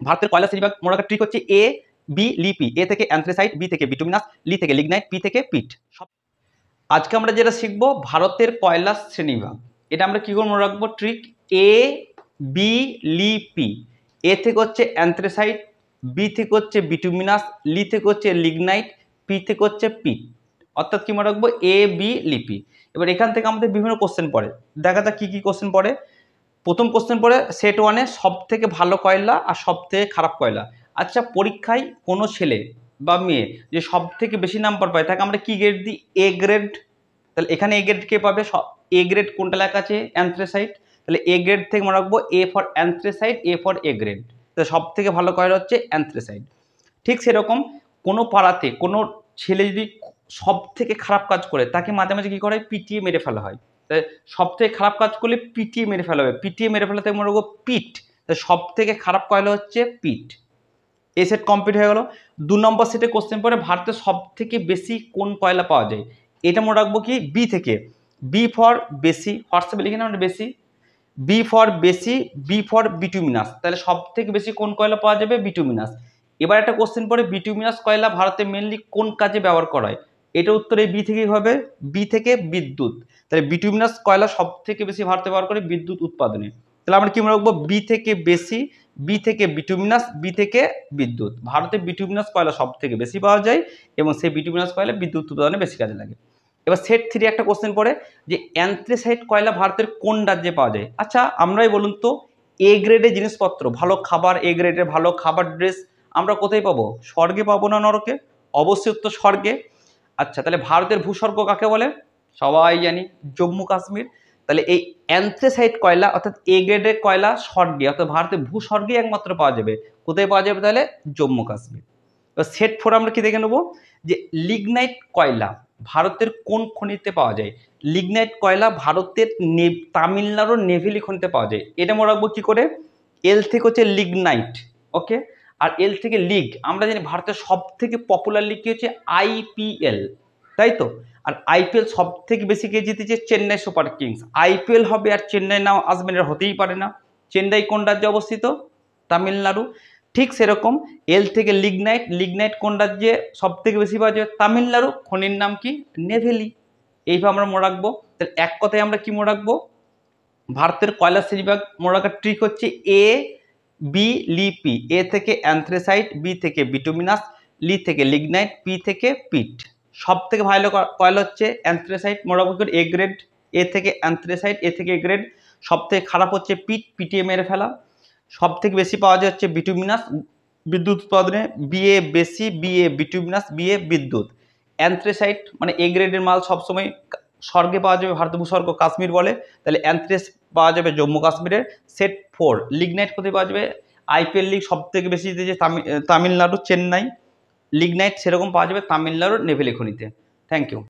ভারতের কয়লা শ্রেণীবিভাগ মোড়াকার ট্রিক হচ্ছে এ বি লিপি, এ থেকে অ্যান্থ্রাসাইট, বি থেকে বিটুমিনাস, লি থেকে লিগনাইট, পি থেকে পিট। আজকে আমরা যেটা শিখবো ভারতের কয়লা শ্রেণীবিভাগ, এটা আমরা কি করে মনে রাখবো ট্রিক এ বি লিপি, এ থেকে হচ্ছে অ্যান্থ্রাসাইট, বি থেকে হচ্ছে বিটুমিনাস, লি থেকে হচ্ছে লিগনাইট, পি থেকে হচ্ছে পিট। অর্থাৎ কি মনে রাখবো এ বি লিপি। এবার এখান থেকে আমাদের বিভিন্ন কোশ্চেন পড়ে, দেখা যাক কি কি কোশ্চেন পড়ে। প্রথম কোশ্চেন পড়ে সেট ওয়ানে সব থেকে ভালো কয়লা আর সব থেকে খারাপ কয়লা। আচ্ছা, পরীক্ষায় কোনো ছেলে বা মেয়ে যে সব থেকে বেশি নাম্বার পায় তাকে আমরা কি গ্রেড দিই? A grade. তাহলে এখানে এ গ্রেড কে পাবে? এ গ্রেড কোনটা লেখা আছে? অ্যান্থ্রাসাইট। তাহলে এ গ্রেড থেকে মনে রাখবো A for anthracite, A for A grade. তাহলে সব থেকে ভালো কয়লা হচ্ছে অ্যান্থ্রাসাইট। ঠিক সেরকম কোনো পাড়াতে কোনো ছেলে যদি সব থেকে খারাপ কাজ করে তাকে মাঝে মাঝে কি করে? পিটিয়ে মেরে ফেলা হয়। তাই সব থেকে খারাপ কাজ করলে পিটিয়ে মেরে ফেলা হবে, পিটিয়ে মেরে ফেলাতে মনে রাখবো পিট। তাই সব থেকে খারাপ কয়লা হচ্ছে পিট। এই সেট কমপ্লিট হয়ে গেল। 2 নম্বর সেটে কোশ্চেন পড়ে ভারতে সব থেকে বেশি কোন কয়লা পাওয়া যায়। এটা মনে রাখবো কি বি থেকে, বি ফর বেশি, হোয়াটসঅ্যাপে লিখে না বেশি, বি ফর বেশি, বি ফর বিটুমিনাস। তাহলে সব থেকে বেশি কোন কয়লা পাওয়া যাবে? বিটুমিনাস। এবার একটা কোশ্চেন পড়ে বিটুমিনাস কয়লা ভারতে মেনলি কোন কাজে ব্যবহার করা হয়। এটা উত্তর এই বি থেকেই হবে, বি থেকে বিদ্যুৎ। তাহলে বিটুমিনাস কয়লা সব থেকে বেশি ভারতে ব্যবহার করে বিদ্যুৎ উৎপাদনে। তাহলে আমরা কি মনে রাখবো? বি থেকে বেশি, বি থেকে বিটুমিনাস, বি থেকে বিদ্যুৎ। ভারতে বিটুমিনাস কয়লা সব থেকে বেশি পাওয়া যায় এবং সেই বিটুমিনাস কয়লা বিদ্যুৎ উৎপাদনে বেশি কাজে লাগে। এবার সেট 3 একটা কোশ্চেন পড়ে যে অ্যান্থ্রাসাইট কয়লা ভারতের কোন রাজ্যে পাওয়া যায়। আচ্ছা, আমরাই বলুন তো এ গ্রেডের জিনিসপত্র, ভালো খাবার, এ গ্রেডের ভালো খাবার, ড্রেস আমরা কোথায় পাবো? স্বর্গে পাবো না নরকে? অবশ্যই উত্তর স্বর্গে। আচ্ছা, তাহলে ভারতের ভূস্বর্গ কাকে বলে? সবাই জানি, জম্মু কাশ্মীর। তাহলে এই অ্যান্থ্রাসাইট কয়লা অর্থাৎ এ গ্রেডের কয়লা স্বর্গে অর্থাৎ ভারতের ভূস্বর্গে একমাত্র পাওয়া যাবে। কোথায় পাওয়া যাবে? তাহলে জম্মু কাশ্মীর। এবার সেট 4 আমরা কি দেখে নেবো যে লিগনাইট কয়লা ভারতের কোন খনিতে পাওয়া যায়। লিগনাইট কয়লা ভারতের তামিলনাড়ুর নেভেলি খনিতে পাওয়া যায়। এটা মনে রাখবো কি করে? এল থেকে হচ্ছে লিগনাইট, ওকে, আর এল থেকে লিগ। আমরা জানি ভারতের সব থেকে পপুলার লিগ কি হচ্ছে? আইপিএল, তাই তো? আর আইপিএল সব থেকে বেশি কে জিতেছে? Chennai super Kings. আইপিএল হবে আর চেন্নাই নাম আসবে না, হতেই পারে না। চেন্নাই কোন রাজ্যে অবস্থিত? তামিলনাড়ু। ঠিক সেরকম এল থেকে লিগনাইট, লিগনাইট কোন রাজ্যে সব থেকে বেশি পাওয়া যায়? তামিলনাড়ু। খনির নাম কি? নেভেলি। এইভাবে আমরা মনে রাখবো। তাহলে এক কথায় আমরা কি মনে রাখবো? ভারতের কয়লা শ্রেণীবিভাগ মনে রাখার ট্রিক হচ্ছে এ বি লিপি, এ থেকে অ্যান্থ্রাসাইট, বি থেকে বিটুমিনাস, লি থেকে লিগনাইট, পি থেকে পিট। সব থেকে ভালো কয়লা হচ্ছে অ্যান্থ্রাসাইট, মনে রাখবো এ গ্রেড, এ থেকে অ্যান্থ্রাসাইট, এ থেকে এ গ্রেড। সব থেকে খারাপ হচ্ছে পিট, পিটিয়ে মেরে ফেলা। সব থেকে বেশি পাওয়া যায় হচ্ছে বিটুমিনাস বিদ্যুৎ উৎপাদনে, বিএ বেশি, বিএ বিটুমিনাস, বিএ বিদ্যুৎ। অ্যান্থ্রাসাইট মানে এ গ্রেডের মাল সবসময় স্বর্গে পাওয়া যাবে, ভারত ভূস্বর্গ কাশ্মীর বলে। তাহলে অ্যান্থ্রাস পাওয়া যাবে জম্মু কাশ্মীরের। সেট 4 লিগনাইট কোথায় পাওয়া যাবে? আইপিএল লিগ সব থেকে বেশি দিয়েছে তামিলনাড়ু, চেন্নাই। লিগনাইট সেরকম পাওয়া যাবে তামিলনাড়ুর নেভেলি খনিতে। Thank you.